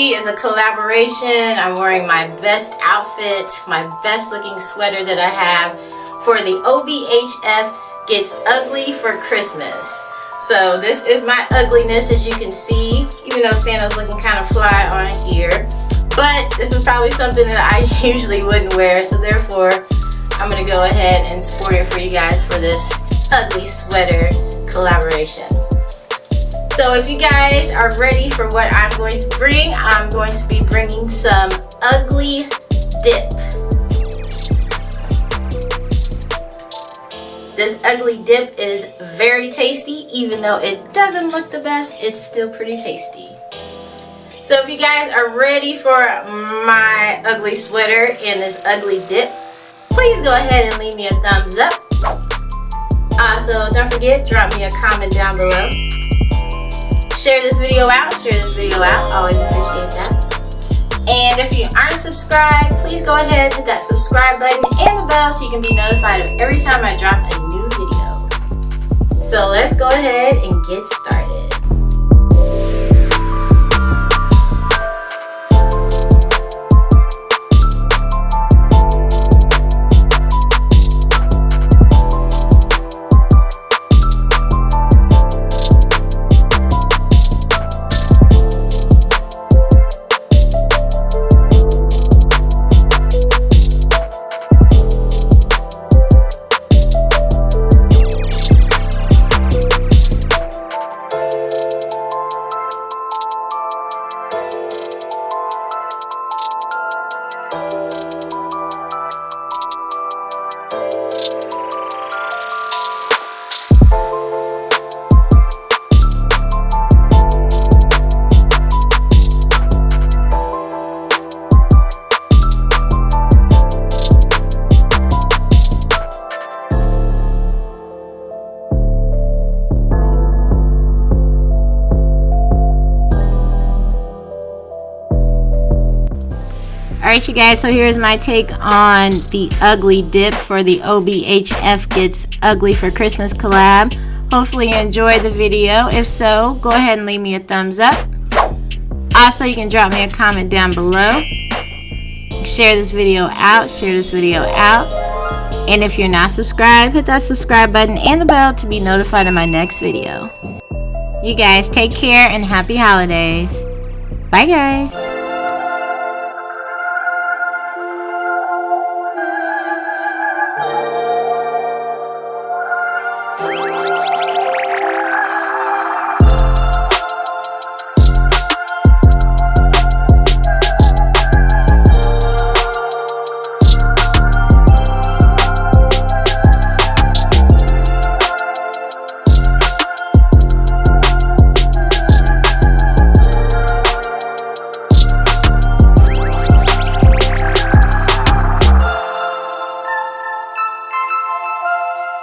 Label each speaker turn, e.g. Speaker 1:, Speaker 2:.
Speaker 1: see is a collaboration. I'm wearing my best outfit, my best looking sweater that I have for the OBHF Gets Ugly for Christmas. So this is my ugliness, as you can see, even though Santa's looking kind of fly on here. But this is probably something that I usually wouldn't wear, so therefore I'm going to go ahead and sport it for you guys for this ugly sweater collaboration. So if you guys are ready for what I'm going to bring, I'm going to be bringing some ugly dip. This ugly dip is very tasty. Even though it doesn't look the best, it's still pretty tasty. So if you guys are ready for my ugly sweater and this ugly dip, please go ahead and leave me a thumbs up. Also, don't forget, drop me a comment down below. Share this video out, always appreciate that. And if you aren't subscribed, please go ahead and hit that subscribe button and the bell so you can be notified of every time I drop a new video. So let's go ahead and get started. Alright you guys, so here's my take on the ugly dip for the OBHF Gets Ugly for Christmas collab. Hopefully you enjoyed the video. If so, go ahead and leave me a thumbs up. Also, you can drop me a comment down below. Share this video out. And if you're not subscribed, hit that subscribe button and the bell to be notified of my next video. You guys take care and happy holidays. Bye guys.